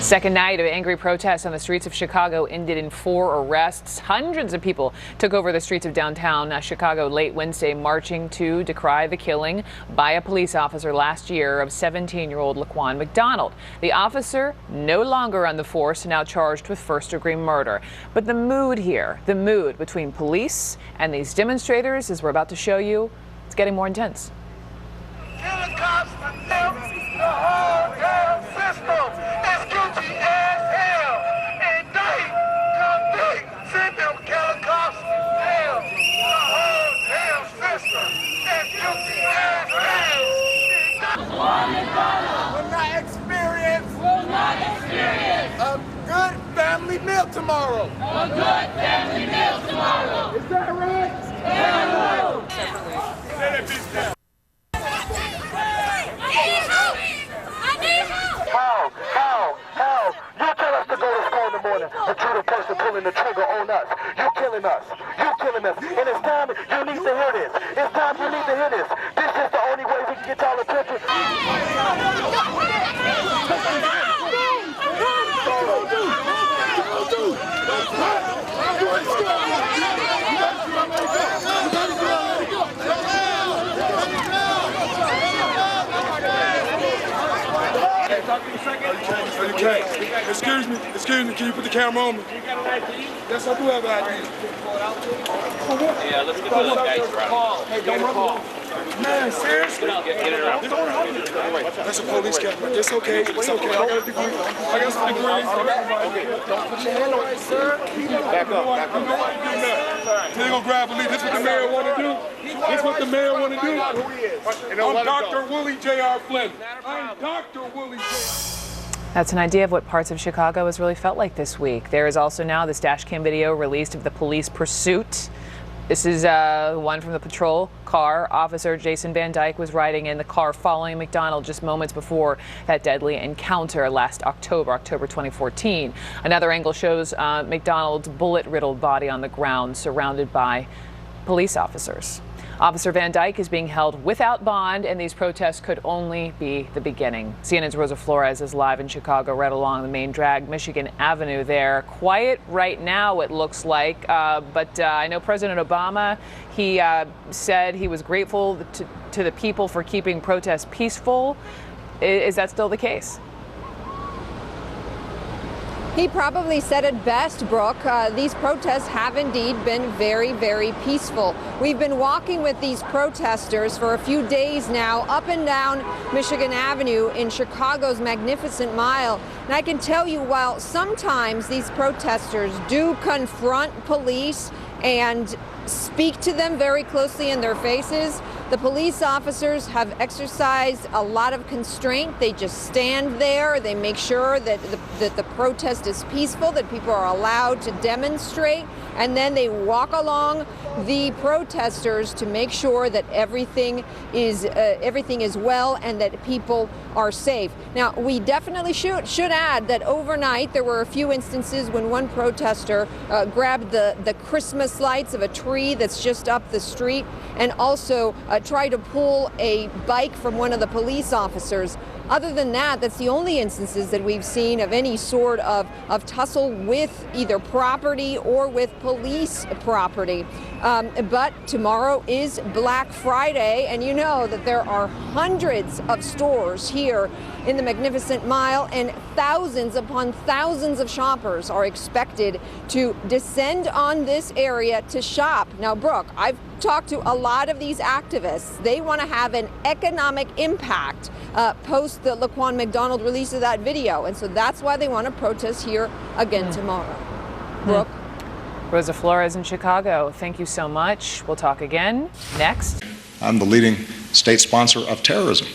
Second night of angry protests on the streets of Chicago ended in 4 arrests. Hundreds of people took over the streets of downtown Chicago late Wednesday, marching to decry the killing by a police officer last year of 17-year-old Laquan McDonald. The officer no longer on the force, now charged with first-degree murder. But the mood here, the mood between police and these demonstrators, as we're about to show you, it's getting more intense. Will not experience a good family meal tomorrow. A good family meal tomorrow. Is that right? Yeah. How? You tell us to go to school in the morning, but you're the person pulling the trigger on us. You're killing us. And it's time you need to hear this. It's time you need to hear this. This is the only way we can get y'all attention. Okay. Excuse me, can you put the camera on me? Yes, I do have an ID. Yeah, let's get those guys around. Hey, don't run. Man, seriously? Get it around. That's a police camera. It's okay. I got a degree. Okay, don't put your hand on it, sir. Back up. They're going to grab a lead. This is what the mayor want to do. I'm Dr. Willie J.R. Flynn. I'm Dr. Willie J.R. That's an idea of what parts of Chicago has really felt like this week. There is also now this dash cam video released of the police pursuit. This is one from the patrol car. Officer Jason Van Dyke was riding in the car following McDonald just moments before that deadly encounter last October 2014. Another angle shows McDonald's bullet-riddled body on the ground, surrounded by police officers. Officer Van Dyke is being held without bond, and these protests could only be the beginning. CNN's Rosa Flores is live in Chicago, right along the main drag, Michigan Avenue there. Quiet right now, it looks like, but I know President Obama, he said he was grateful to the people for keeping protests peaceful. Is that still the case? He probably said it best, Brooke. These protests have indeed been very, very peaceful. We've been walking with these protesters for a few days now up and down Michigan Avenue in Chicago's Magnificent Mile. And I can tell you, while sometimes these protesters do confront police and speak to them very closely in their faces, the police officers have exercised a lot of constraint. They just stand there. They make sure that the protest is peaceful, that people are allowed to demonstrate, and then they walk along the protesters to make sure that everything is well and that people are safe. Now, we definitely should add that overnight there were a few instances when one protester grabbed the Christmas lights of a tree that's just up the street and also tried to pull a bike from one of the police officers. Other than that, that's the only instances that we've seen of any sort of tussle with either property or with police property. But tomorrow is Black Friday, and you know that there are hundreds of stores here in the Magnificent Mile, and thousands upon thousands of shoppers are expected to descend on this area to shop. Now, Brooke, I've talked to a lot of these activists. They want to have an economic impact post the Laquan McDonald release of that video, and so that's why they want to protest here again tomorrow. Brooke? Rosa Flores in Chicago, thank you so much. We'll talk again next. I'm the leading state sponsor of terrorism.